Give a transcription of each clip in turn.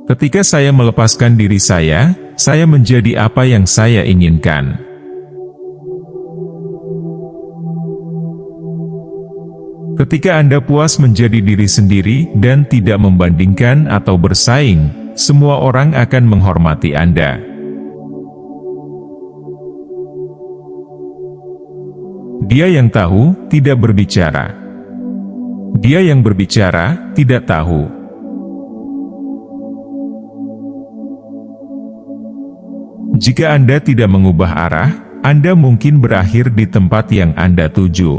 Ketika saya melepaskan diri saya menjadi apa yang saya inginkan. Ketika Anda puas menjadi diri sendiri dan tidak membandingkan atau bersaing, semua orang akan menghormati Anda. Dia yang tahu, tidak berbicara. Dia yang berbicara, tidak tahu. Jika Anda tidak mengubah arah, Anda mungkin berakhir di tempat yang Anda tuju.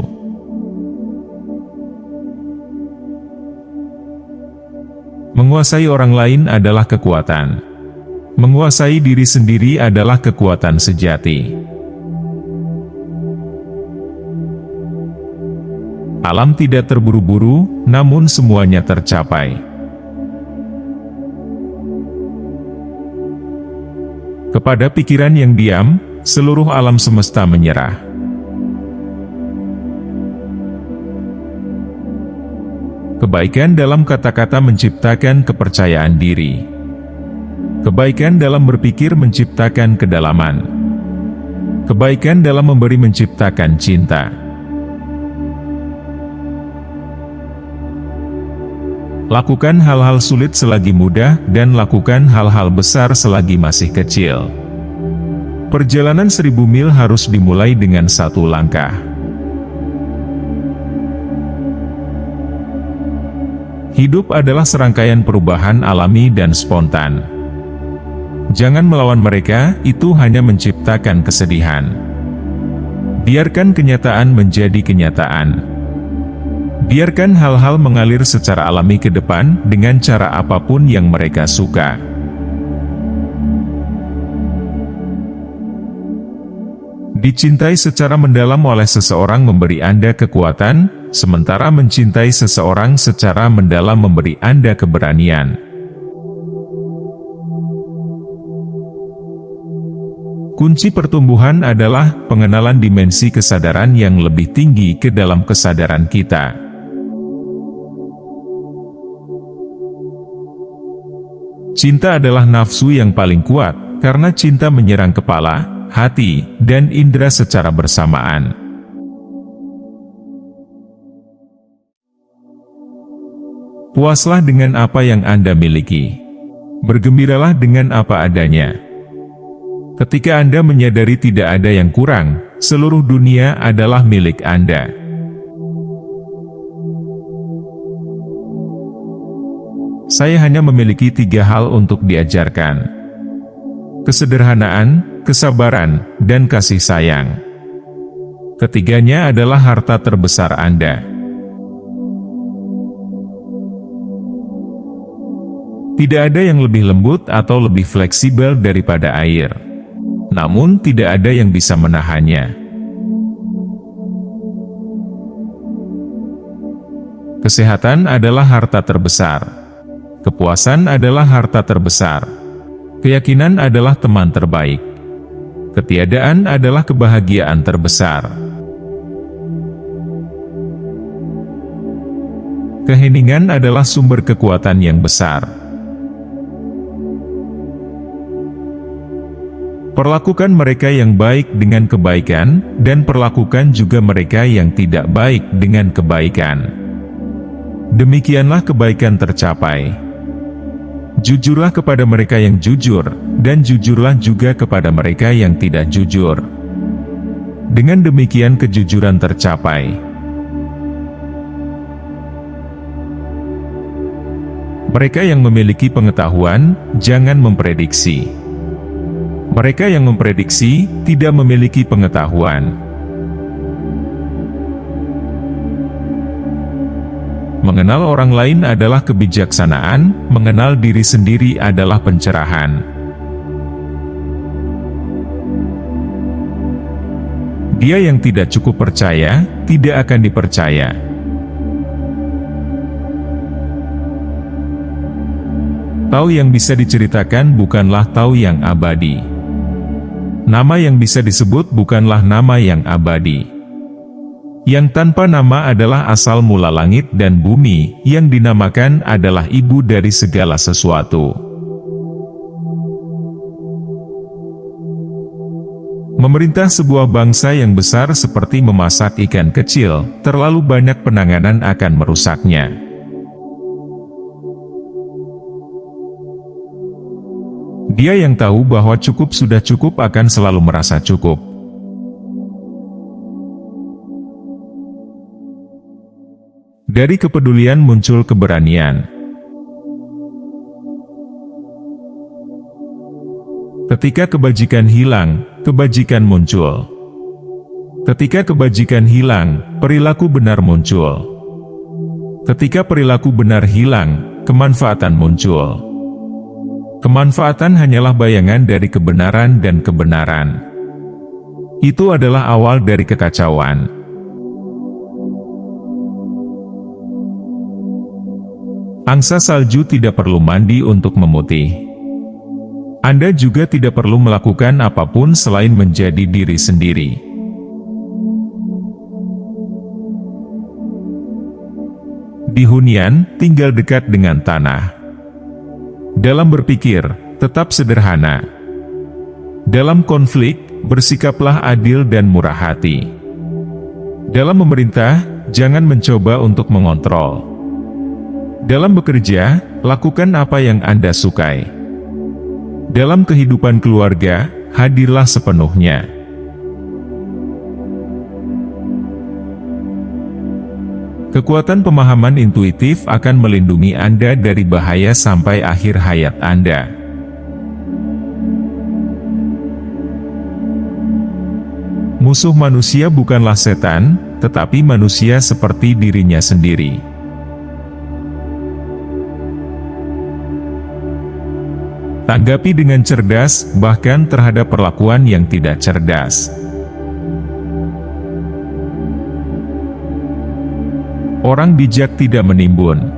Menguasai orang lain adalah kekuatan. Menguasai diri sendiri adalah kekuatan sejati. Alam tidak terburu-buru, namun semuanya tercapai. Kepada pikiran yang diam, seluruh alam semesta menyerah. Kebaikan dalam kata-kata menciptakan kepercayaan diri. Kebaikan dalam berpikir menciptakan kedalaman. Kebaikan dalam memberi menciptakan cinta. Lakukan hal-hal sulit selagi mudah, dan lakukan hal-hal besar selagi masih kecil. Perjalanan 1000 mil harus dimulai dengan satu langkah. Hidup adalah serangkaian perubahan alami dan spontan. Jangan melawan mereka, itu hanya menciptakan kesedihan. Biarkan kenyataan menjadi kenyataan. Biarkan hal-hal mengalir secara alami ke depan, dengan cara apapun yang mereka suka. Dicintai secara mendalam oleh seseorang memberi Anda kekuatan, sementara mencintai seseorang secara mendalam memberi Anda keberanian. Kunci pertumbuhan adalah pengenalan dimensi kesadaran yang lebih tinggi ke dalam kesadaran kita. Cinta adalah nafsu yang paling kuat, karena cinta menyerang kepala, hati, dan indera secara bersamaan. Puaslah dengan apa yang Anda miliki. Bergembiralah dengan apa adanya. Ketika Anda menyadari tidak ada yang kurang, seluruh dunia adalah milik Anda. Saya hanya memiliki 3 hal untuk diajarkan. Kesederhanaan, kesabaran, dan kasih sayang. Ketiganya adalah harta terbesar Anda. Tidak ada yang lebih lembut atau lebih fleksibel daripada air. Namun tidak ada yang bisa menahannya. Kesehatan adalah harta terbesar. Kepuasan adalah harta terbesar. Keyakinan adalah teman terbaik. Ketiadaan adalah kebahagiaan terbesar. Keheningan adalah sumber kekuatan yang besar. Perlakukan mereka yang baik dengan kebaikan, dan perlakukan juga mereka yang tidak baik dengan kebaikan. Demikianlah kebaikan tercapai. Jujurlah kepada mereka yang jujur, dan jujurlah juga kepada mereka yang tidak jujur. Dengan demikian kejujuran tercapai. Mereka yang memiliki pengetahuan, jangan memprediksi. Mereka yang memprediksi, tidak memiliki pengetahuan. Mengenal orang lain adalah kebijaksanaan, mengenal diri sendiri adalah pencerahan. Dia yang tidak cukup percaya, tidak akan dipercaya. Tahu yang bisa diceritakan bukanlah tahu yang abadi. Nama yang bisa disebut bukanlah nama yang abadi. Yang tanpa nama adalah asal mula langit dan bumi, yang dinamakan adalah ibu dari segala sesuatu. Memerintah sebuah bangsa yang besar seperti memasak ikan kecil, terlalu banyak penanganan akan merusaknya. Dia yang tahu bahwa cukup sudah cukup akan selalu merasa cukup. Dari kepedulian muncul keberanian. Ketika kebajikan hilang, kebajikan muncul. Ketika kebajikan hilang, perilaku benar muncul. Ketika perilaku benar hilang, kemanfaatan muncul. Kemanfaatan hanyalah bayangan dari kebenaran dan kebenaran. Itu adalah awal dari kekacauan. Angsa salju tidak perlu mandi untuk memutih. Anda juga tidak perlu melakukan apapun selain menjadi diri sendiri. Di hunian, tinggal dekat dengan tanah. Dalam berpikir, tetap sederhana. Dalam konflik, bersikaplah adil dan murah hati. Dalam memerintah, jangan mencoba untuk mengontrol. Dalam bekerja, lakukan apa yang Anda sukai. Dalam kehidupan keluarga, hadirlah sepenuhnya. Kekuatan pemahaman intuitif akan melindungi Anda dari bahaya sampai akhir hayat Anda. Musuh manusia bukanlah setan, tetapi manusia seperti dirinya sendiri. Tanggapi dengan cerdas, bahkan terhadap perlakuan yang tidak cerdas. Orang bijak tidak menimbun.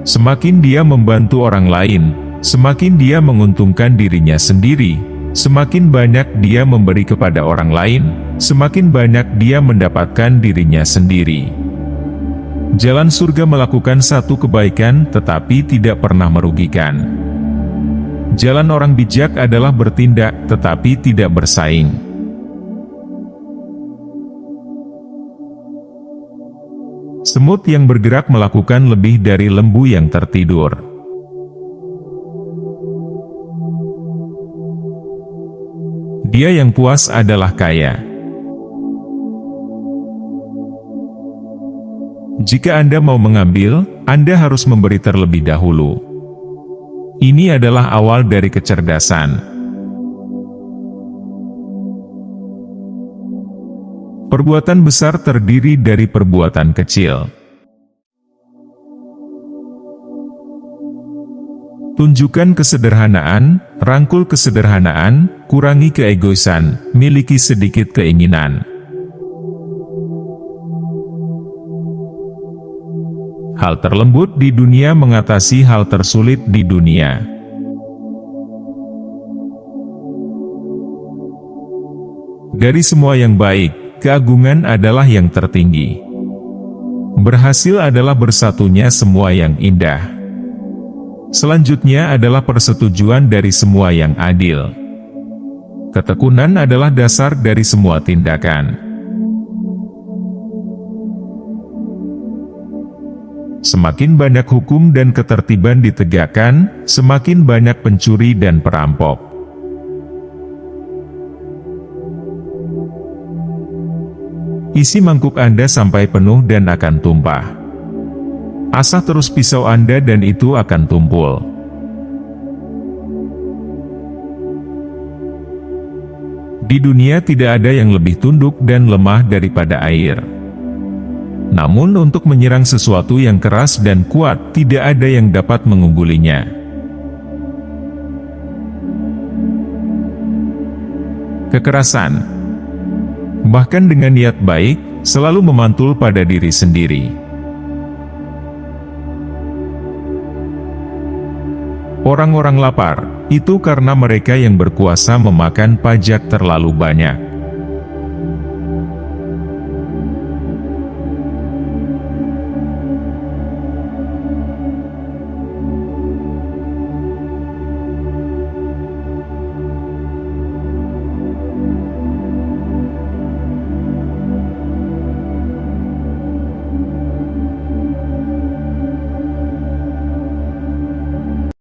Semakin dia membantu orang lain, semakin dia menguntungkan dirinya sendiri. Semakin banyak dia memberi kepada orang lain, semakin banyak dia mendapatkan dirinya sendiri. Jalan surga melakukan satu kebaikan tetapi tidak pernah merugikan. Jalan orang bijak adalah bertindak, tetapi tidak bersaing. Semut yang bergerak melakukan lebih dari lembu yang tertidur. Dia yang puas adalah kaya. Jika Anda mau mengambil, Anda harus memberi terlebih dahulu. Ini adalah awal dari kecerdasan. Perbuatan besar terdiri dari perbuatan kecil. Tunjukkan kesederhanaan, rangkul kesederhanaan, kurangi keegoisan, miliki sedikit keinginan. Hal terlembut di dunia mengatasi hal tersulit di dunia. Dari semua yang baik, keagungan adalah yang tertinggi. Berhasil adalah bersatunya semua yang indah. Selanjutnya adalah persetujuan dari semua yang adil. Ketekunan adalah dasar dari semua tindakan. Semakin banyak hukum dan ketertiban ditegakkan, semakin banyak pencuri dan perampok. Isi mangkuk Anda sampai penuh dan akan tumpah. Asah terus pisau Anda dan itu akan tumpul. Di dunia tidak ada yang lebih tunduk dan lemah daripada air. Namun untuk menyerang sesuatu yang keras dan kuat, tidak ada yang dapat mengunggulinya. Kekerasan, bahkan dengan niat baik, selalu memantul pada diri sendiri. Orang-orang lapar, itu karena mereka yang berkuasa memakan pajak terlalu banyak.